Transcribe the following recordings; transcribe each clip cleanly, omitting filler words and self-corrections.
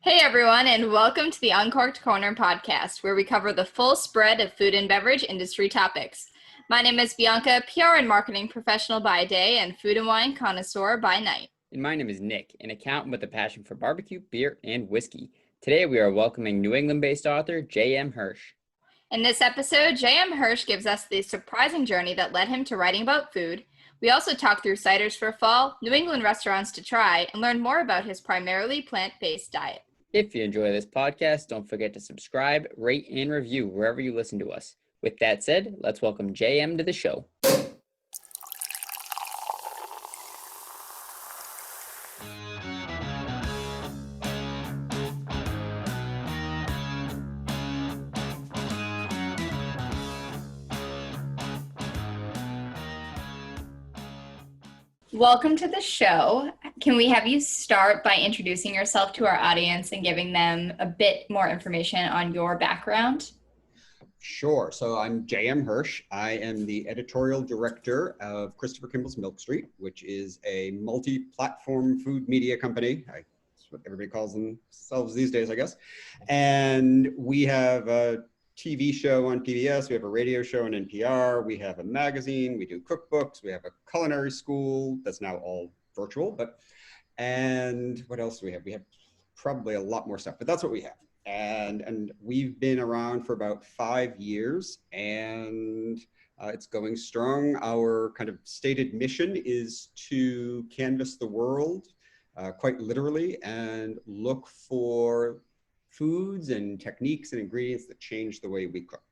Hey everyone, and welcome to the Uncorked Corner podcast, where we cover the full spread of food and beverage industry topics. My name is Bianca, PR and marketing professional by day and food and wine connoisseur by night. And my name is Nick, an accountant with a passion for barbecue, beer, and whiskey. Today we are welcoming New England-based author J.M. Hirsch. In this episode, J.M. Hirsch gives us the surprising journey that led him to writing about food. We also talk through ciders for fall, New England restaurants to try, and learn more about his primarily plant-based diet. If you enjoy this podcast, don't forget to subscribe, rate, and review wherever you listen to us. With that said, let's welcome J.M. to the show. Welcome to the show. Can we have you start by introducing yourself to our audience and giving them a bit more information on your background? Sure. So I'm J.M. Hirsch. I am the editorial director of Christopher Kimball's Milk Street, which is a multi-platform food media company. That's what everybody calls themselves these days, I guess. And we have a TV show on PBS. We have a radio show on NPR. We have a magazine. We do cookbooks. We have a culinary school that's now all virtual. And what else do we have? We have probably a lot more stuff, but that's what we have. And we've been around for about 5 years, and it's going strong. Our kind of stated mission is to canvass the world, quite literally, and look for foods and techniques and ingredients that change the way we cook.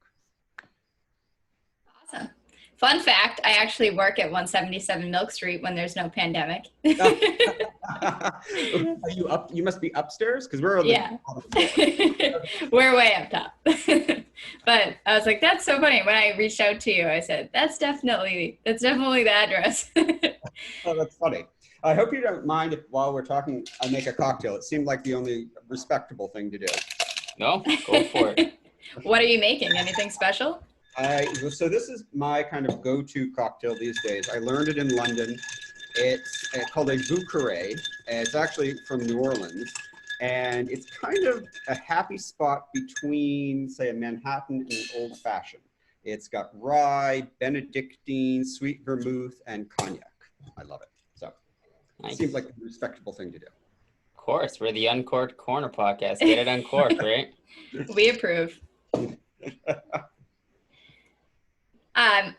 Awesome. Fun fact, I actually work at 177 Milk Street when there's no pandemic. Are you up? You must be upstairs because we're on the we're way up top. But I was like, that's so funny. When I reached out to you, I said, that's definitely the address. Oh, that's funny. I hope you don't mind if while we're talking, I make a cocktail. It seemed like the only respectable thing to do. No, go for it. What are you making? Anything special? So this is my kind of go-to cocktail these days. I learned it in London. It's called a Bouquet. It's actually from New Orleans. And it's kind of a happy spot between, say, a Manhattan and an old fashioned. It's got rye, Benedictine, sweet vermouth, and cognac. I love it. So nice. It seems like a respectable thing to do. Of course, we're the Uncorked Corner podcast. Get it uncorked, right? We approve.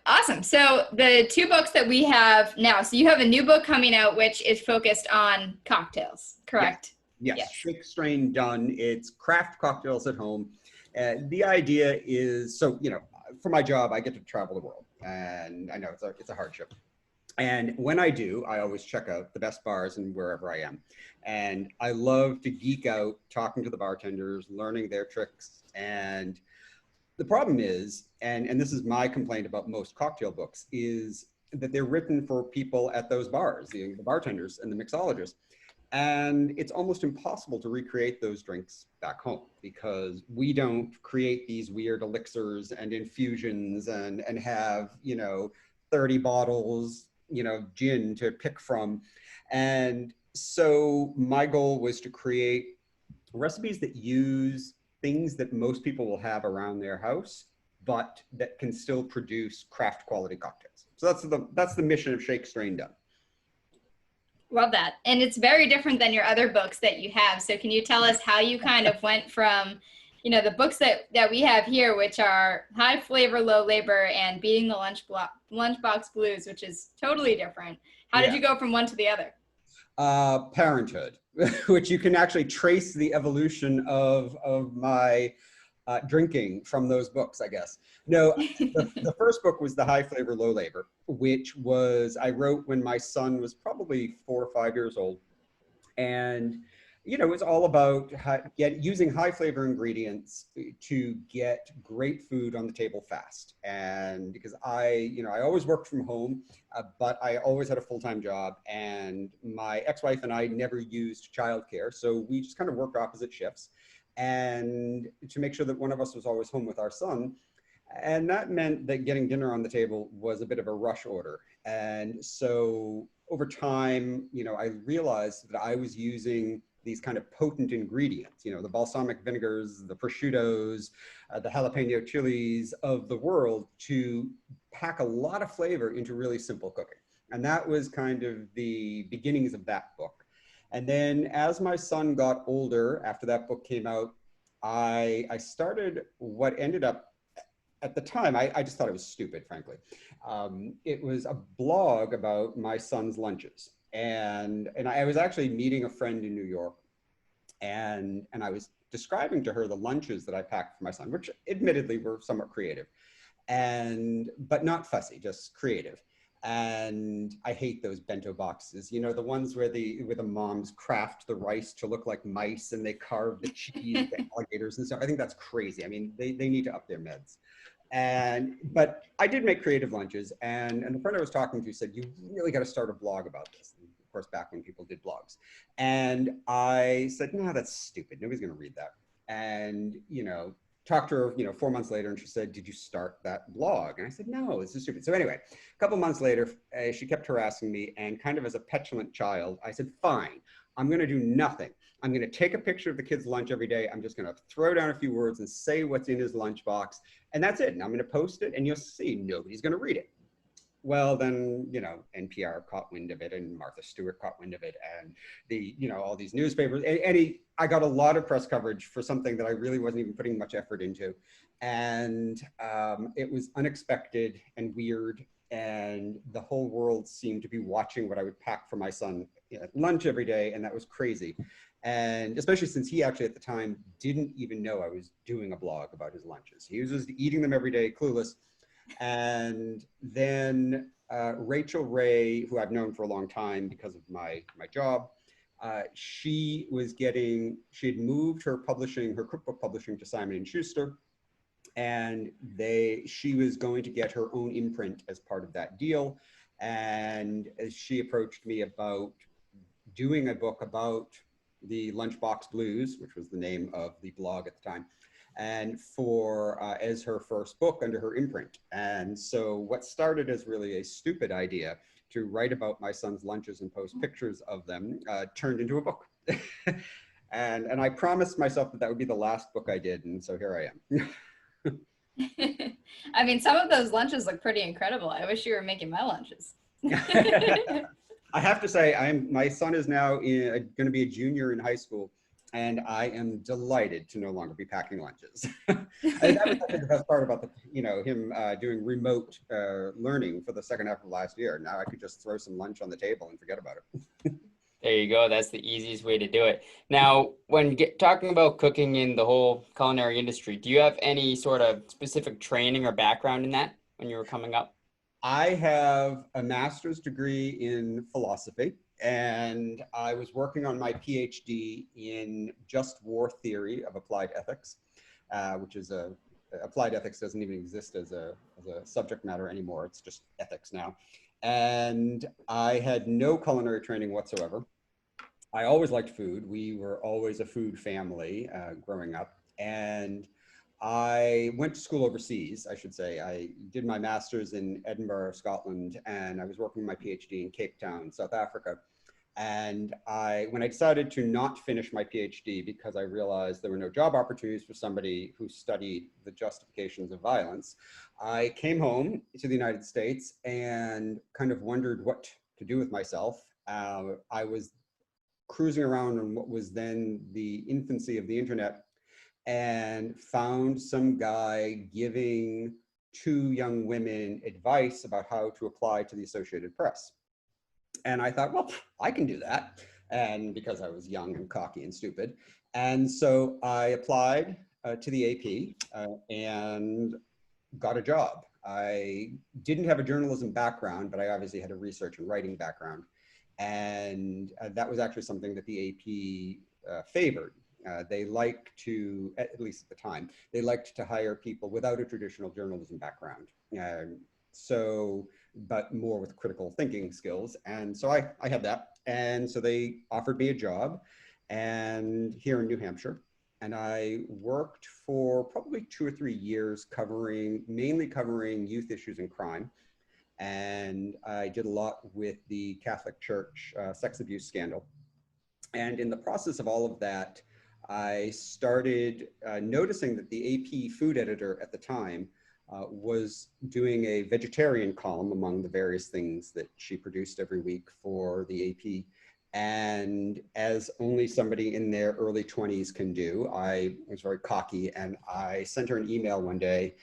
Awesome. So the two books that we have now, so you have a new book coming out, which is focused on cocktails, correct? Yes. Shake, strain, done. It's craft cocktails at home. The idea is, so, for my job, I get to travel the world, and I know it's a hardship. And when I do, I always check out the best bars and wherever I am. And I love to geek out talking to the bartenders, learning their tricks. And the problem is, and this is my complaint about most cocktail books, is that they're written for people at those bars, the bartenders and the mixologists. And it's almost impossible to recreate those drinks back home because we don't create these weird elixirs and infusions and have, 30 bottles, gin to pick from. And so my goal was to create recipes that use things that most people will have around their house, but that can still produce craft quality cocktails. So that's the mission of Shake, Strain, Done. Love that. And it's very different than your other books that you have. So can you tell us how you kind of went from, the books that we have here, which are High Flavor, Low Labor and Beating the Lunchbox Blues, which is totally different. How did you go from one to the other? Parenthood, which you can actually trace the evolution of my drinking from those books, I guess. No, the first book was the High Flavor, Low Labor, which I wrote when my son was probably 4 or 5 years old. And, it was all about using high flavor ingredients to get great food on the table fast. And because I always worked from home, but I always had a full-time job, and my ex-wife and I never used childcare. So we just kind of worked opposite shifts, and to make sure that one of us was always home with our son. And that meant that getting dinner on the table was a bit of a rush order. And so over time, I realized that I was using these kind of potent ingredients, you know, the balsamic vinegars, the prosciuttos, the jalapeno chilies of the world, to pack a lot of flavor into really simple cooking. And that was kind of the beginnings of that book. And then as my son got older, after that book came out, I started what ended up, at the time, I just thought it was stupid, frankly. It was a blog about my son's lunches. And I was actually meeting a friend in New York, and I was describing to her the lunches that I packed for my son, which admittedly were somewhat creative, but not fussy, just creative. And I hate those bento boxes, you know, the ones where the moms craft the rice to look like mice and they carve the cheese, the alligators and stuff. I think that's crazy. I mean, they need to up their meds. But I did make creative lunches, and the friend I was talking to said, you really got to start a blog about this. And of course, back when people did blogs. And I said, no, that's stupid. Nobody's going to read that. And, you know, talked to her, you know, 4 months later, and she said, did you start that blog? And I said, no, this is stupid. So anyway, a couple months later, she kept harassing me, and kind of as a petulant child, I said, fine, I'm going to do nothing. I'm going to take a picture of the kid's lunch every day. I'm just going to throw down a few words and say what's in his lunchbox. And that's it. And I'm going to post it, and you'll see nobody's going to read it. Well, then, you know, NPR caught wind of it, and Martha Stewart caught wind of it, and you know, all these newspapers. I got a lot of press coverage for something that I really wasn't even putting much effort into. And it was unexpected and weird. And the whole world seemed to be watching what I would pack for my son at lunch every day. And that was crazy. And especially since he actually at the time didn't even know I was doing a blog about his lunches. He was just eating them every day, clueless. And then Rachel Ray, who I've known for a long time because of my job, she had moved her cookbook publishing to Simon & Schuster. And she was going to get her own imprint as part of that deal. And she approached me about doing a book about the Lunchbox Blues, which was the name of the blog at the time, and as her first book under her imprint. And so what started as really a stupid idea to write about my son's lunches and post pictures of them turned into a book. and I promised myself that would be the last book I did, and so here I am. I mean, some of those lunches look pretty incredible. I wish you were making my lunches. I have to say, my son is now going to be a junior in high school, and I am delighted to no longer be packing lunches. And that was actually the best part about him doing remote learning for the second half of last year. Now I could just throw some lunch on the table and forget about it. There you go. That's the easiest way to do it. Now, when talking about cooking in the whole culinary industry, do you have any sort of specific training or background in that when you were coming up? I have a master's degree in philosophy, and I was working on my PhD in just war theory of applied ethics, which is applied ethics doesn't even exist as a subject matter anymore. It's just ethics now. And I had no culinary training whatsoever. I always liked food. We were always a food family growing up. And I went to school overseas, I should say. I did my master's in Edinburgh, Scotland, and I was working my PhD in Cape Town, South Africa. And when I decided to not finish my PhD because I realized there were no job opportunities for somebody who studied the justifications of violence, I came home to the United States and kind of wondered what to do with myself. I was cruising around on what was then the infancy of the internet and found some guy giving two young women advice about how to apply to the Associated Press. And I thought, well, I can do that. And because I was young and cocky and stupid. And so I applied to the AP and got a job. I didn't have a journalism background, but I obviously had a research and writing background. And that was actually something that the AP favored. They liked to, at least at the time, they liked to hire people without a traditional journalism background. But more with critical thinking skills. And so I had that. And so they offered me a job and here in New Hampshire. And I worked for probably 2 or 3 years mainly covering youth issues and crime. And I did a lot with the Catholic Church sex abuse scandal. And in the process of all of that, I started noticing that the AP food editor at the time was doing a vegetarian column among the various things that she produced every week for the AP. And as only somebody in their early 20s can do, I was very cocky and I sent her an email one day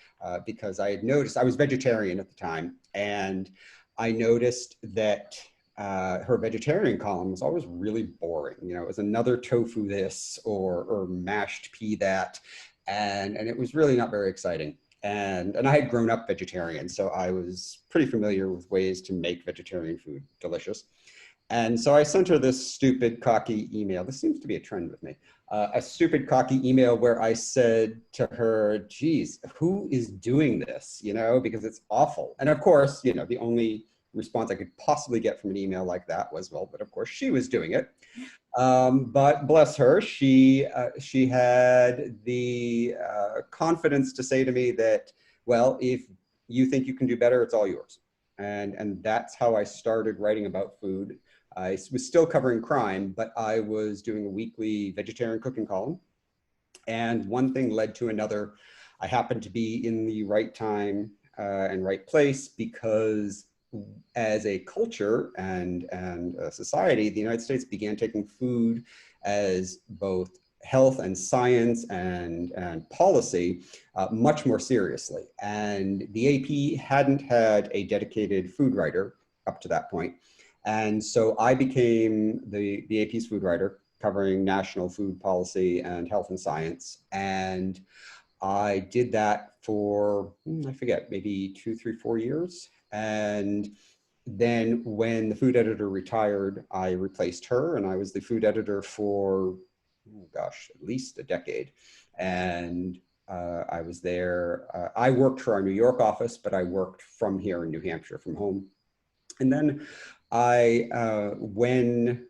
because I had noticed, I was vegetarian at the time, and I noticed that her vegetarian column was always really boring. You know, it was another tofu this or mashed pea that, and it was really not very exciting. And I had grown up vegetarian, so I was pretty familiar with ways to make vegetarian food delicious. And so I sent her this stupid, cocky email. This seems to be a trend with me. A stupid, cocky email where I said to her, geez, who is doing this? You know, because it's awful. And of course, you know, the only response I could possibly get from an email like that was, well, but of course she was doing it. But bless her, she had the confidence to say to me that, well, if you think you can do better, it's all yours. And that's how I started writing about food. I was still covering crime, but I was doing a weekly vegetarian cooking column. And one thing led to another. I happened to be in the right time and right place because as a culture and a society, the United States began taking food as both health and science and policy much more seriously. And the AP hadn't had a dedicated food writer up to that point. And so I became the AP's food writer, covering national food policy and health and science. And I did that for, I forget, maybe 2, 3, 4 years. And then when the food editor retired, I replaced her, and I was the food editor for, oh gosh, at least a decade. And I was there. I worked for our New York office, but I worked from here in New Hampshire, from home. And then when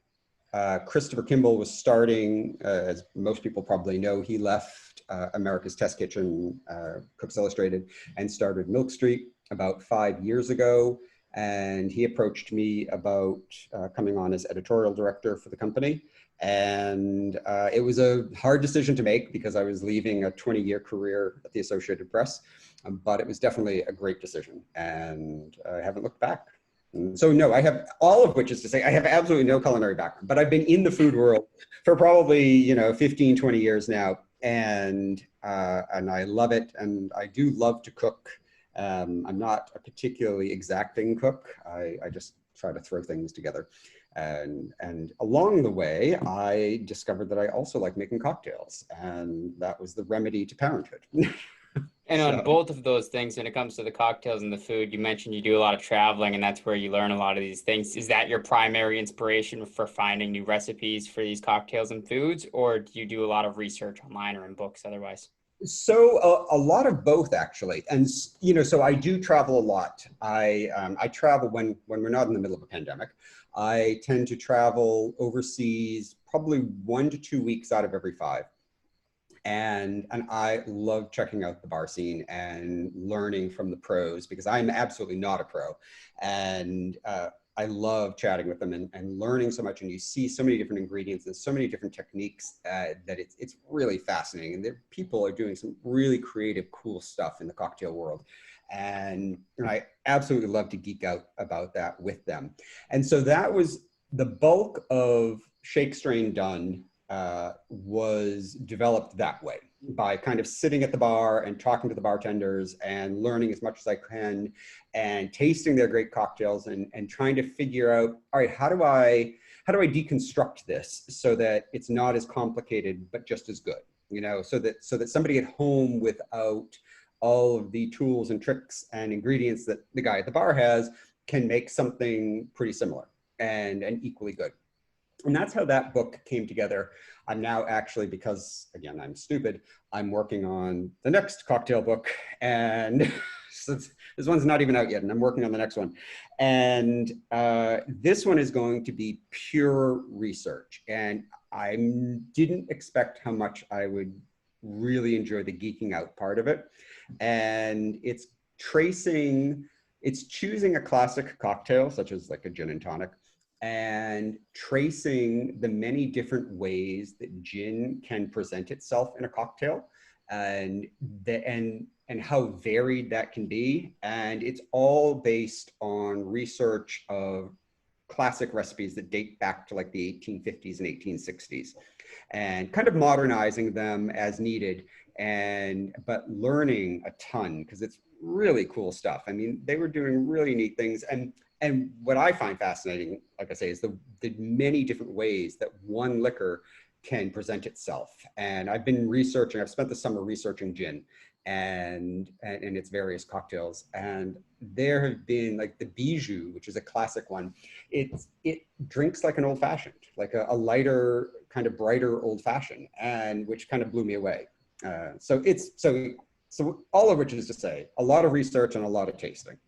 Christopher Kimball was starting, as most people probably know, he left America's Test Kitchen, Cooks Illustrated, and started Milk Street about 5 years ago. And he approached me about coming on as editorial director for the company. And it was a hard decision to make because I was leaving a 20-year career at the Associated Press, but it was definitely a great decision, and I haven't looked back. So no, I have, all of which is to say, I have absolutely no culinary background, but I've been in the food world for probably, 15, 20 years now. And I love it. And I do love to cook. I'm not a particularly exacting cook. I just try to throw things together. And along the way, I discovered that I also like making cocktails, and that was the remedy to parenthood. And on both of those things, when it comes to the cocktails and the food, you mentioned you do a lot of traveling, and that's where you learn a lot of these things. Is that your primary inspiration for finding new recipes for these cocktails and foods, or do you do a lot of research online or in books otherwise? So a lot of both, actually. And, so I do travel a lot. I travel when we're not in the middle of a pandemic. I tend to travel overseas probably 1 to 2 weeks out of every 5. And I love checking out the bar scene and learning from the pros, because I'm absolutely not a pro. And I love chatting with them and learning so much. And you see so many different ingredients and so many different techniques that it's really fascinating. And people are doing some really creative, cool stuff in the cocktail world. And I absolutely love to geek out about that with them. And so that was the bulk of Shake, Strain, Done was developed that way, by kind of sitting at the bar and talking to the bartenders and learning as much as I can and tasting their great cocktails and trying to figure out, all right, how do I deconstruct this so that it's not as complicated but just as good, so that somebody at home, without all of the tools and tricks and ingredients that the guy at the bar has, can make something pretty similar and equally good. And that's how that book came together. I'm now actually, because again, I'm stupid, I'm working on the next cocktail book, and so this one's not even out yet, and I'm working on the next one. And this one is going to be pure research. And I didn't expect how much I would really enjoy the geeking out part of it. And it's choosing a classic cocktail, such as like a gin and tonic, and tracing the many different ways that gin can present itself in a cocktail, and and how varied that can be. And it's all based on research of classic recipes that date back to like the 1850s and 1860s, and kind of modernizing them as needed, and but learning a ton because it's really cool stuff. I mean, they were doing really neat things. And what I find fascinating, like I say, is the many different ways that one liquor can present itself. And I've been researching, I've spent the summer researching gin and its various cocktails. And there have been like the Bijou, which is a classic one. It drinks like an old fashioned, like a lighter, kind of brighter old fashioned, and which kind of blew me away. So all of which is to say, a lot of research and a lot of tasting.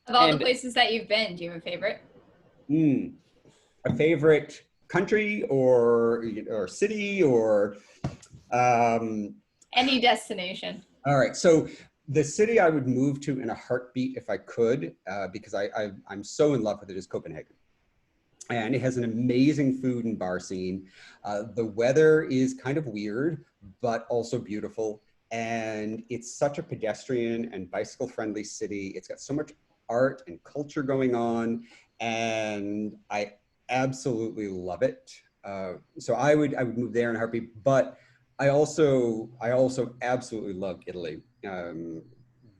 Of all the places that you've been, do you have a favorite? A favorite country or city or any destination? All right, so the city I would move to in a heartbeat if I could, because I'm so in love with it, is Copenhagen. And it has an amazing food and bar scene. The weather is kind of weird, but also beautiful. And it's such a pedestrian and bicycle friendly city. It's got so much art and culture going on, and I absolutely love it. So I would move there in a heartbeat. But I also absolutely love Italy.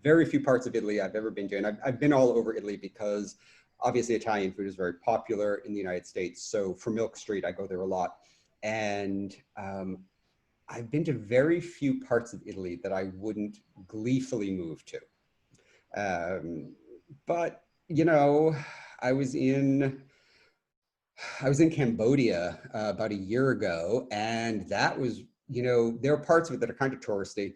Very few parts of Italy I've ever been to, and I've been all over Italy because obviously Italian food is very popular in the United States. So for Milk Street, I go there a lot, and I've been to very few parts of Italy that I wouldn't gleefully move to. But you know, I was in Cambodia about a year ago, and that was, you know, there are parts of it that are kind of touristy,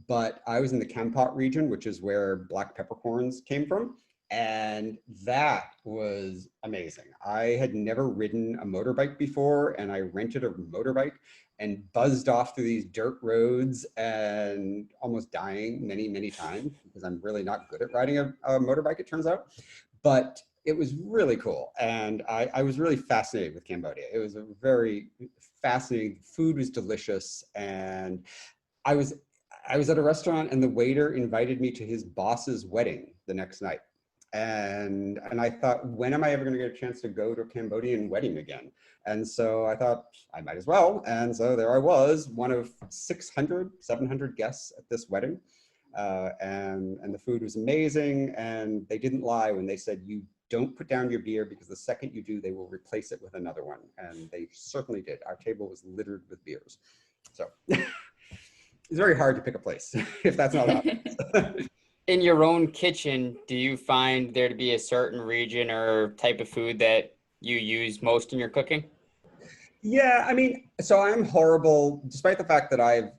but I was in the Kampot region, which is where black peppercorns came from, and that was amazing. I had never ridden a motorbike before, and I rented a motorbike and buzzed off through these dirt roads and almost dying many, many times because I'm really not good at riding a motorbike, it turns out. But it was really cool. And I was really fascinated with Cambodia. It was a very fascinating, food was delicious. And I was at a restaurant and the waiter invited me to his boss's wedding the next night. And I thought, when am I ever going to get a chance to go to a Cambodian wedding again? And so I thought I might as well. And so there I was, one of 600, 700 guests at this wedding. And the food was amazing. And they didn't lie when they said, you don't put down your beer, because the second you do, they will replace it with another one. And they certainly did. Our table was littered with beers. So it's very hard to pick a place if that's not obvious. In your own kitchen, do you find there to be a certain region or type of food that you use most in your cooking? Yeah, I mean, so I'm horrible, despite the fact that I've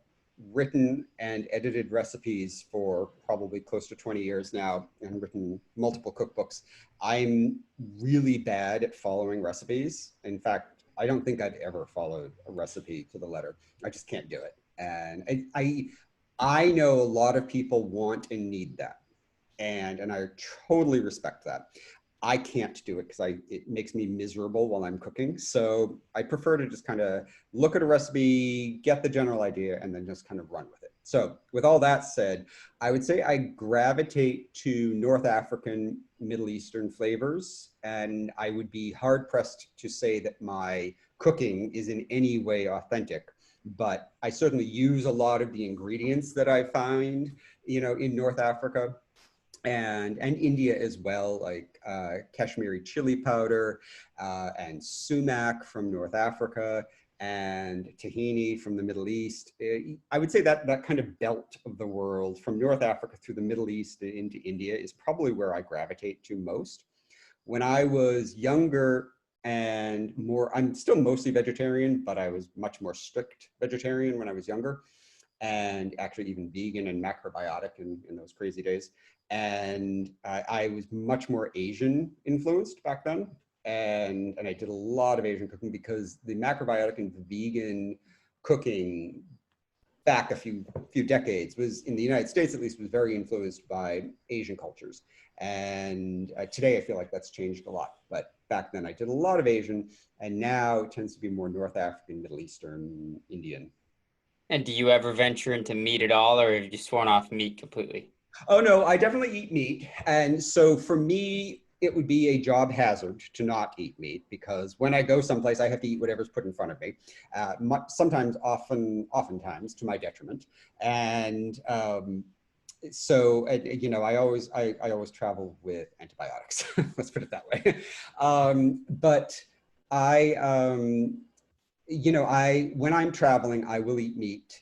written and edited recipes for probably close to 20 years now and written multiple cookbooks. I'm really bad at following recipes. In fact, I don't think I've ever followed a recipe to the letter. I just can't do it. And I know a lot of people want and need that. And I totally respect that. I can't do it because it makes me miserable while I'm cooking. So I prefer to just kind of look at a recipe, get the general idea, and then just kind of run with it. So with all that said, I would say I gravitate to North African, Middle Eastern flavors. And I would be hard pressed to say that my cooking is in any way authentic. But I certainly use a lot of the ingredients that I find, you know, in North Africa and India as well, like Kashmiri chili powder and sumac from North Africa and tahini from the Middle East. I would say that kind of belt of the world from North Africa through the Middle East into India is probably where I gravitate to most. When I was younger, and more, I'm still mostly vegetarian, but I was much more strict vegetarian when I was younger, and actually even vegan and macrobiotic in those crazy days. And I was much more Asian influenced back then. And I did a lot of Asian cooking because the macrobiotic and vegan cooking back a few decades was, in the United States at least, was very influenced by Asian cultures. And today I feel like that's changed a lot. But back then I did a lot of Asian, and now it tends to be more North African, Middle Eastern, Indian. And do you ever venture into meat at all, or have you sworn off meat completely? Oh no, I definitely eat meat. And so for me, it would be a job hazard to not eat meat, because when I go someplace, I have to eat whatever's put in front of me. Sometimes, oftentimes to my detriment. And you know, I always travel with antibiotics. Let's put it that way. But I, you know, when I'm traveling, I will eat meat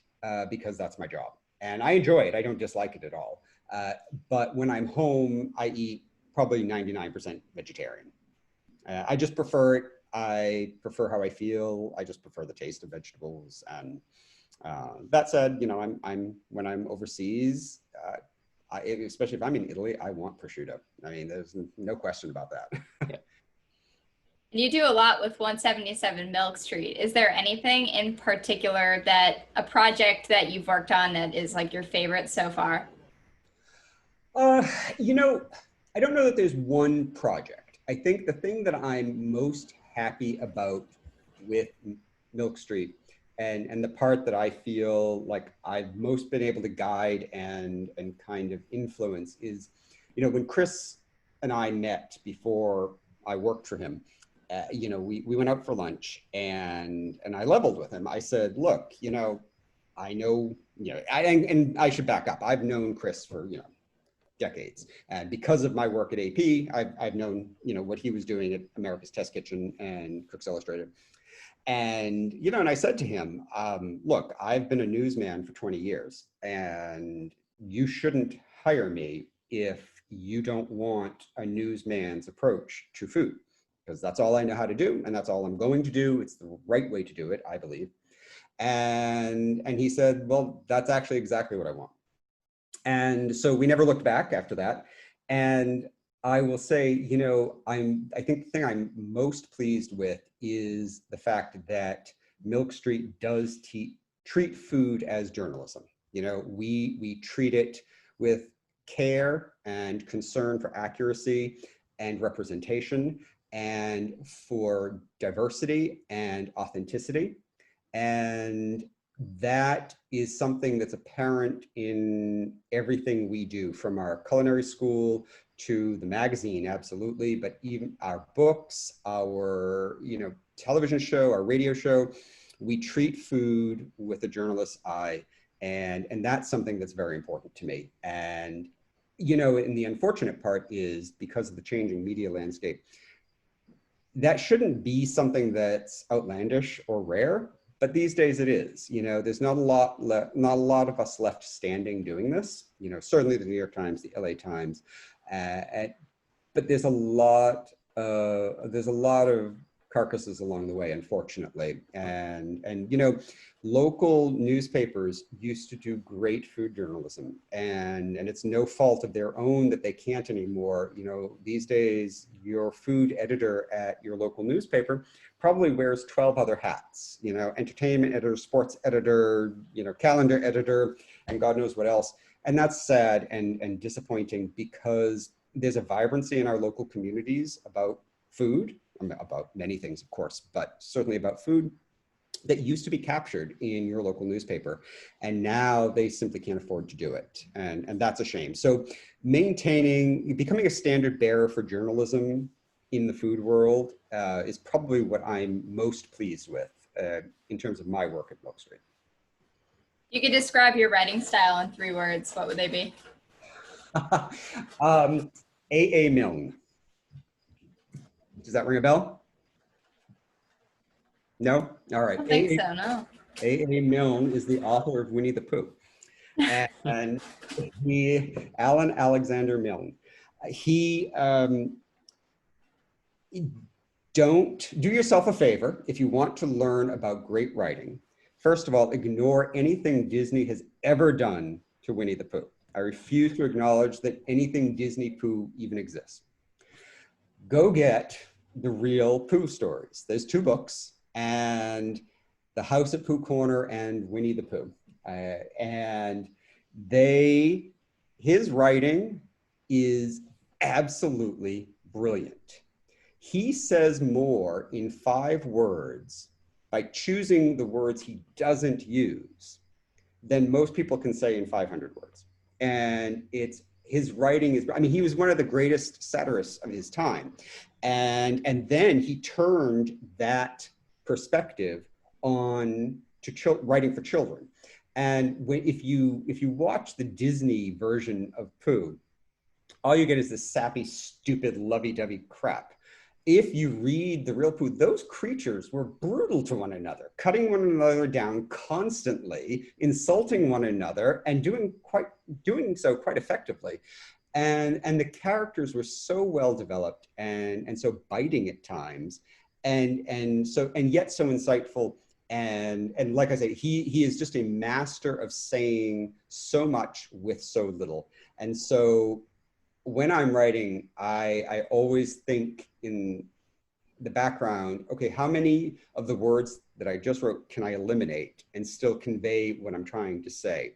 because that's my job, and I enjoy it. I don't dislike it at all. Uh, but when I'm home, I eat probably 99% vegetarian. I just prefer it. I prefer how I feel. I just prefer the taste of vegetables. And that said, you know, I'm when I'm overseas, especially if I'm in Italy, I want prosciutto. I mean, there's no question about that. Yeah. And you do a lot with 177 Milk Street. Is there anything in particular, that a project that you've worked on, that is like your favorite so far? Uh, you know, I don't know that there's one project. I think the thing that I'm most happy about with Milk Street, and the part that I feel like I've most been able to guide and kind of influence is, you know, when Chris and I met before I worked for him, you know, we went out for lunch, and I leveled with him. I said, look, you know, I know, you know, and I should back up. I've known Chris for, you know, decades. And because of my work at AP, I've known, you know, what he was doing at America's Test Kitchen and Cooks Illustrated. And, you know, and I said to him, look, I've been a newsman for 20 years, and you shouldn't hire me if you don't want a newsman's approach to food, because that's all I know how to do, and that's all I'm going to do. It's the right way to do it, I believe. And he said, well, that's actually exactly what I want. And so we never looked back after that. And I will say, you know, I think the thing I'm most pleased with is the fact that Milk Street does treat food as journalism. You know, we treat it with care and concern for accuracy and representation, and for diversity and authenticity. And that is something that's apparent in everything we do, from our culinary school to the magazine, absolutely, but even our books, our, you know, television show, our radio show. We treat food with a journalist's eye, and that's something that's very important to me. And, you know, and the unfortunate part is, because of the changing media landscape, that shouldn't be something that's outlandish or rare, but these days it is. You know, there's not a lot of us left standing doing this. You know, certainly the New York Times, the LA Times, but there's a lot of carcasses along the way, unfortunately. And you know, local newspapers used to do great food journalism, and it's no fault of their own that they can't anymore. You know, these days your food editor at your local newspaper probably wears 12 other hats, you know, entertainment editor, sports editor, you know, calendar editor, and God knows what else. And that's sad and disappointing, because there's a vibrancy in our local communities about food, about many things, of course, but certainly about food, that used to be captured in your local newspaper. And now they simply can't afford to do it. And that's a shame. So becoming a standard bearer for journalism in the food world is probably what I'm most pleased with in terms of my work at Milk Street. You could describe your writing style in 3 words. What would they be? A.A. Milne. Does that ring a bell? No? All right. I don't think so, no. A.A. Milne is the author of Winnie the Pooh. And Alan Alexander Milne. Don't do yourself a favor if you want to learn about great writing. First of all, ignore anything Disney has ever done to Winnie the Pooh. I refuse to acknowledge that anything Disney Pooh even exists. Go get the real Pooh stories. There's 2 books, and The House at Pooh Corner and Winnie the Pooh. And his writing is absolutely brilliant. He says more in 5 words by choosing the words he doesn't use than most people can say in 500 words. And his writing is, I mean, he was one of the greatest satirists of his time. And then he turned that perspective on to writing for children. And if you watch the Disney version of Pooh, all you get is this sappy, stupid, lovey-dovey crap. If you read the real Pooh, those creatures were brutal to one another, cutting one another down constantly, insulting one another, and doing so quite effectively. And the characters were so well developed and so biting at times, and yet so insightful. And like I say, he is just a master of saying so much with so little. And so when I'm writing, I always think in the background, okay, how many of the words that I just wrote can I eliminate and still convey what I'm trying to say?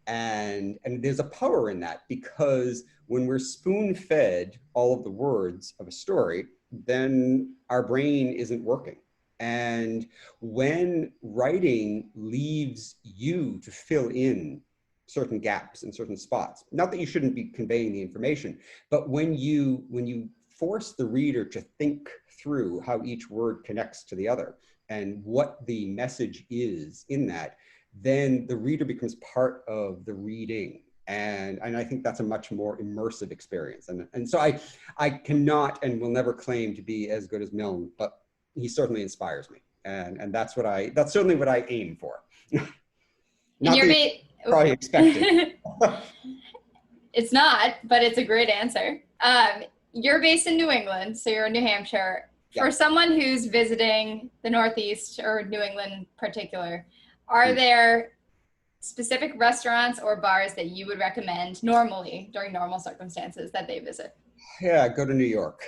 And there's a power in that, because when we're spoon-fed all of the words of a story, then our brain isn't working. And when writing leaves you to fill in certain gaps and certain spots, not that you shouldn't be conveying the information, but when you force the reader to think through how each word connects to the other and what the message is in that, then the reader becomes part of the reading. And I think that's a much more immersive experience. And so I cannot and will never claim to be as good as Milne, but he certainly inspires me. And that's certainly what I aim for. Not that probably expected. It's not, but it's a great answer. You're based in New England, so you're in New Hampshire. For someone who's visiting the Northeast or New England in particular, are there specific restaurants or bars that you would recommend normally during normal circumstances that they visit? Yeah, go to New York.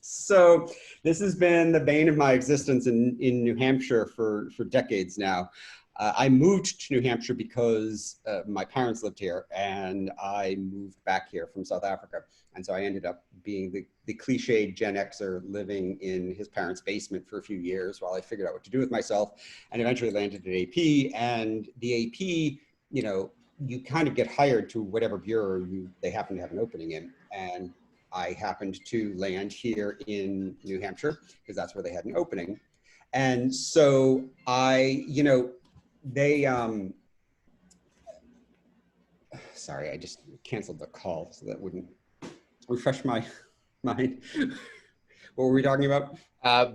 So this has been the bane of my existence in New Hampshire for decades now. I moved to New Hampshire because my parents lived here, and I moved back here from South Africa. And so I ended up being the cliched Gen Xer living in his parents' basement for a few years while I figured out what to do with myself, and eventually landed at AP. And the AP, you kind of get hired to whatever bureau they happen to have an opening in. And I happened to land here in New Hampshire because that's where they had an opening. And so sorry, I just canceled the call so that wouldn't refresh my mind. What were we talking about?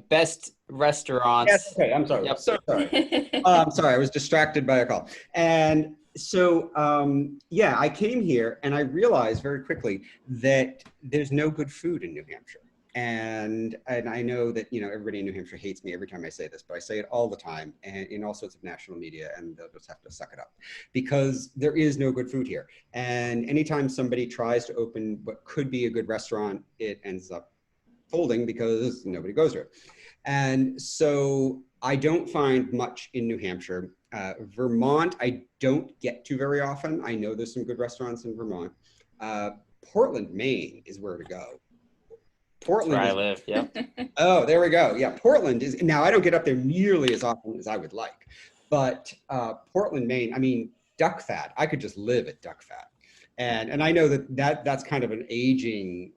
Best restaurants. Yes, okay, I'm sorry. Yep. So sorry. Sorry, I was distracted by a call. And so, I came here and I realized very quickly that there's no good food in New Hampshire. And I know that, everybody in New Hampshire hates me every time I say this, but I say it all the time and in all sorts of national media, and they'll just have to suck it up because there is no good food here. And anytime somebody tries to open what could be a good restaurant, it ends up folding because nobody goes to it. And so I don't find much in New Hampshire. Vermont, I don't get to very often. I know there's some good restaurants in Vermont. Portland, Maine is where to go. Portland where I live, yeah. Oh, there we go. Yeah, Portland is, now I don't get up there nearly as often as I would like, but Portland, Maine, I mean, duck fat, I could just live at duck fat. And I know that's kind of an aging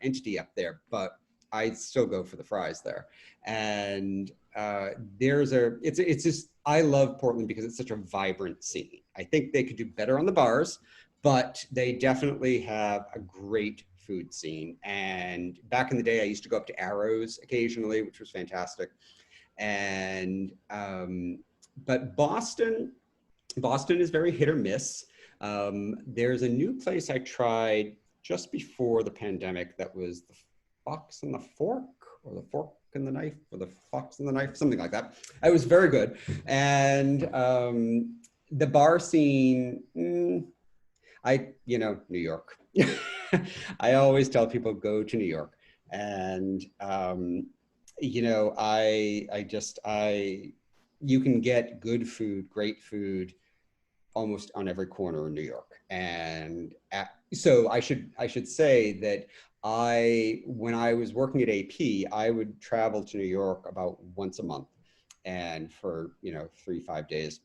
entity up there, but I still go for the fries there. And it's just, I love Portland because it's such a vibrant scene. I think they could do better on the bars, but they definitely have a great food scene. And back in the day, I used to go up to Arrows occasionally, which was fantastic. And but Boston is very hit or miss. There's a new place I tried just before the pandemic that was the Fox and the Fork, or the Fork and the Knife, or the Fox and the Knife, something like that. It was very good. And the bar scene, New York. I always tell people go to New York, and you can get good food, great food, almost on every corner in New York. And So I should say that when I was working at AP, I would travel to New York about once a month, and for 3, 5 days.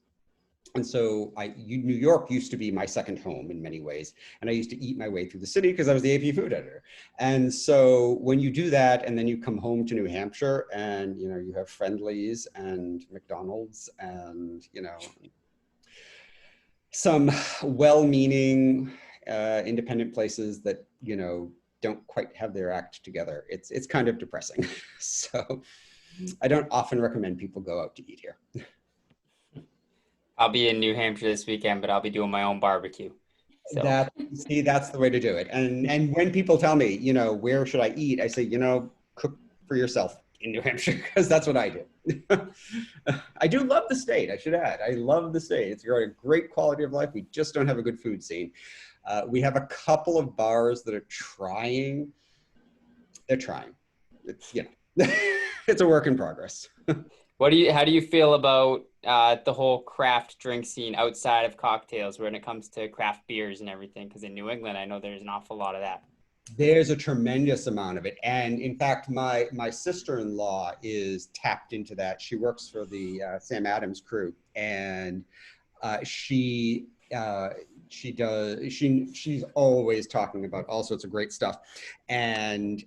And so New York used to be my second home in many ways. And I used to eat my way through the city because I was the AP food editor. And so when you do that and then you come home to New Hampshire and, you have Friendlies and McDonald's and, some well-meaning independent places that, don't quite have their act together, it's kind of depressing. So I don't often recommend people go out to eat here. I'll be in New Hampshire this weekend, but I'll be doing my own barbecue. So That's the way to do it. And when people tell me, where should I eat? I say, cook for yourself in New Hampshire, because that's what I do. I do love the state, I should add. I love the state. It's got a great quality of life. We just don't have a good food scene. We have a couple of bars that are trying. They're trying. It's, it's a work in progress. how do you feel about the whole craft drink scene outside of cocktails when it comes to craft beers and everything? Because in New England, I know there's an awful lot of that. There's a tremendous amount of it. And in fact, my sister-in-law is tapped into that. She works for the Sam Adams crew, and she's always talking about all sorts of great stuff. And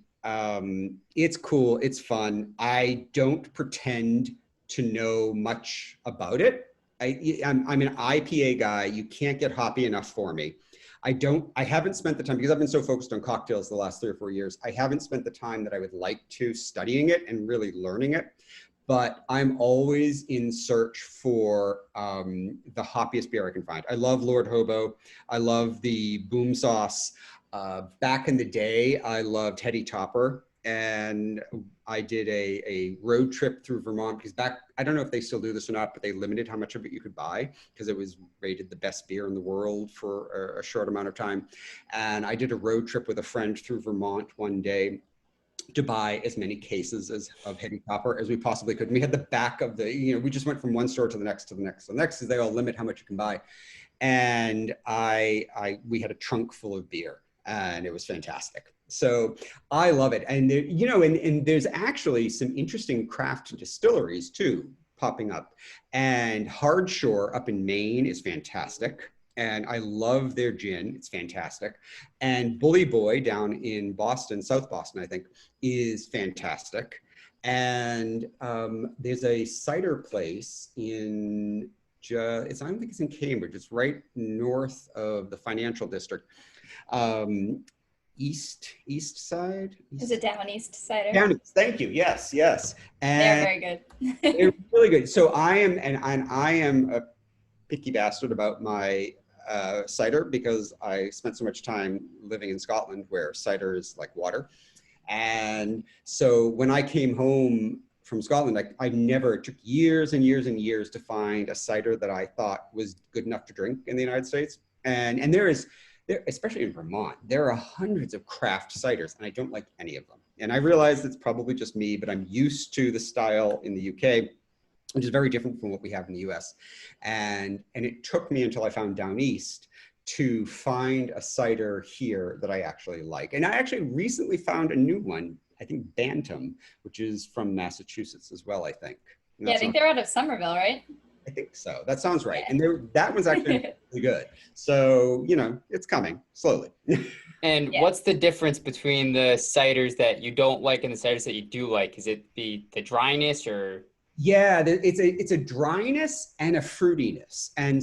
it's cool, it's fun. I don't pretend to know much about it. I'm an IPA guy. You can't get hoppy enough for me. I haven't spent the time, because I've been so focused on cocktails the last 3 or 4 years, I haven't spent the time that I would like to studying it and really learning it. But I'm always in search for the hoppiest beer I can find. I love Lord Hobo. I love the Boom Sauce. Back in the day, I loved Heady Topper. And I did a road trip through Vermont, because I don't know if they still do this or not, but they limited how much of it you could buy because it was rated the best beer in the world for a short amount of time. And I did a road trip with a friend through Vermont one day to buy as many cases of Heady Topper as we possibly could. And we had the back of we just went from one store to the next, to the next, to the next, because they all limit how much you can buy. And we had a trunk full of beer, and it was fantastic. So I love it. And and there's actually some interesting craft distilleries too popping up. And Hardshore up in Maine is fantastic. And I love their gin. It's fantastic. And Bully Boy down in Boston, South Boston, I think, is fantastic. And there's a cider place I don't think it's in Cambridge. It's right north of the financial district. East side? Is it Down East cider? Down East, thank you. Yes. And they're very good. they're really good. So I am a picky bastard about my cider, because I spent so much time living in Scotland where cider is like water. And so when I came home from Scotland, it took years and years and years to find a cider that I thought was good enough to drink in the United States. And there, especially in Vermont, there are hundreds of craft ciders, and I don't like any of them. And I realize it's probably just me, but I'm used to the style in the UK, which is very different from what we have in the US. And it took me until I found Down East to find a cider here that I actually like. And I actually recently found a new one, I think Bantam, which is from Massachusetts as well, I think. Yeah, I think they're out of Somerville, right? I think so. That sounds right. Yeah. And that one's actually really good. So, it's coming slowly. And what's the difference between the ciders that you don't like and the ciders that you do like? Is it the dryness or? Yeah, it's a dryness and a fruitiness. And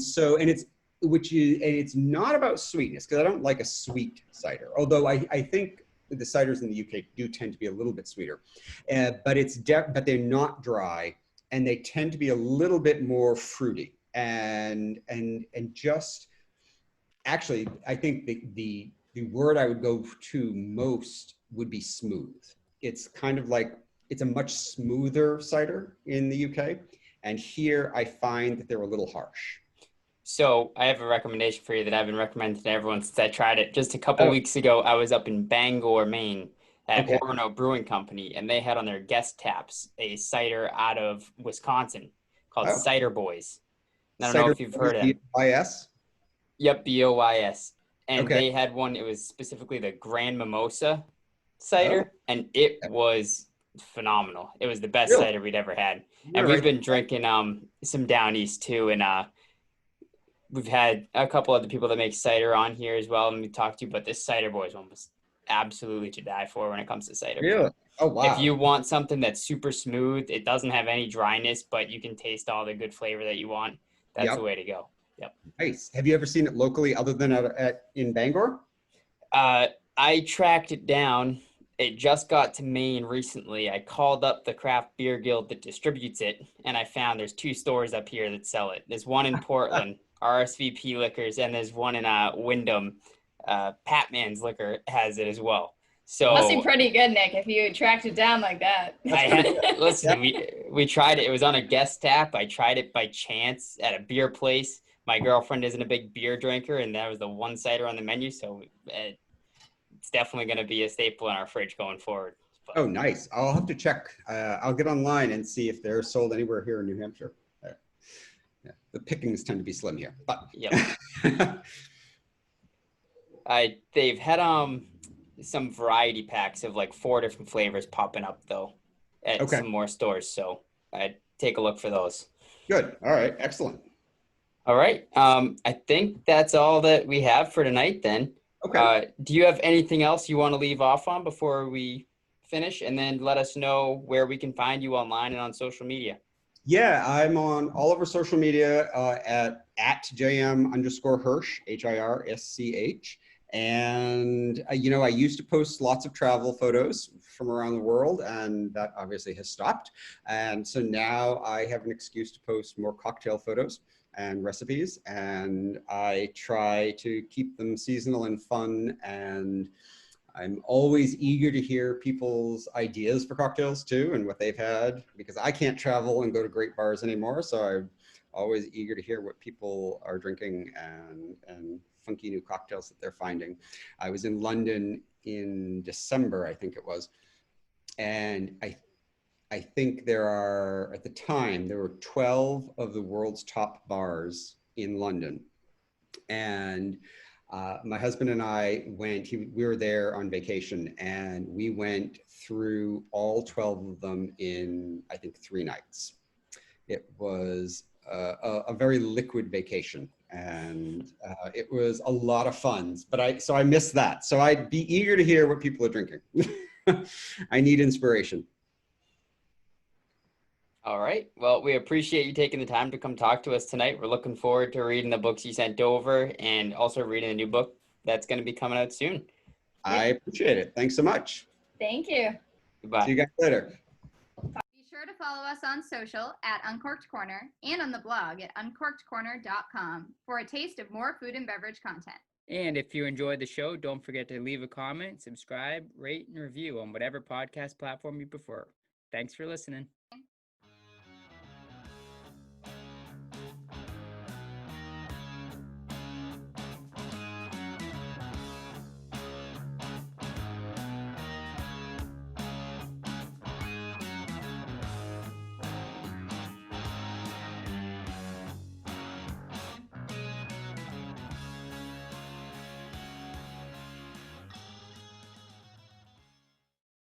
it's not about sweetness, because I don't like a sweet cider. Although I think the ciders in the UK do tend to be a little bit sweeter, but but they're not dry. And they tend to be a little bit more fruity, and just actually, I think the word I would go to most would be smooth. It's kind of like, it's a much smoother cider in the UK, and here I find that they're a little harsh. So I have a recommendation for you that I've been recommending to everyone since I tried it. Just a couple weeks ago, I was up in Bangor, Maine, at Orono Brewing Company, and they had on their guest taps a cider out of Wisconsin called Cider Boys. I don't know if you've heard of it. BOYS? Yep, BOYS. and Okay. they had one. It was specifically the Grand Mimosa cider, and it was phenomenal. It was the best Really? cider we'd ever had. You're And we've right. been drinking some down east too, and we've had a couple other people that make cider on here as well, and we talked to. But this Cider Boys one was absolutely to die for when it comes to cider. Really? Oh, If wow. you want something that's super smooth, it doesn't have any dryness, but you can taste all the good flavor that you want, that's the Yep. way to go. Yep. Nice. Have you ever seen it locally other than in Bangor? I tracked it down. It just got to Maine recently. I called up the craft beer guild that distributes it, and I found there's 2 stores up here that sell it. There's one in Portland, RSVP Liquors, and there's one in Wyndham. Patman's Liquor has it as well. Must be So pretty good, Nick, if you tracked it down like that. listen, we tried it. It was on a guest tap. I tried it by chance at a beer place. My girlfriend isn't a big beer drinker, and that was the one cider on the menu. So it's definitely going to be a staple in our fridge going forward. But, Oh, nice. I'll have to check. I'll get online and see if they're sold anywhere here in New Hampshire. Yeah. The pickings tend to be slim here, but yep. They've had some variety packs of like 4 different flavors popping up though at Okay. some more stores. So I'd take a look for those. Good. All right. Excellent. All right. I think that's all that we have for tonight then. Okay. Do you have anything else you want to leave off on before we finish? And then let us know where we can find you online and on social media. Yeah, I'm on all over social media at JM_Hirsch, HIRSCH. And, I used to post lots of travel photos from around the world, and that obviously has stopped. And so now I have an excuse to post more cocktail photos and recipes, and I try to keep them seasonal and fun. And I'm always eager to hear people's ideas for cocktails too, and what they've had, because I can't travel and go to great bars anymore. So I'm always eager to hear what people are drinking and funky new cocktails that they're finding. I was in London in December, I think it was. And I think at the time, there were 12 of the world's top bars in London. And my husband and I we were there on vacation, and we went through all 12 of them in, I think, 3 nights. It was a very liquid vacation, and it was a lot of fun, so I missed that. So I'd be eager to hear what people are drinking. I need inspiration. All right. Well, we appreciate you taking the time to come talk to us tonight. We're looking forward to reading the books you sent over and also reading a new book that's going to be coming out soon. I appreciate it. Thanks so much. Thank you. Goodbye. See you guys later. Be sure to follow us on social at Uncorked Corner and on the blog at uncorkedcorner.com for a taste of more food and beverage content. And if you enjoyed the show, don't forget to leave a comment, subscribe, rate, and review on whatever podcast platform you prefer. Thanks for listening.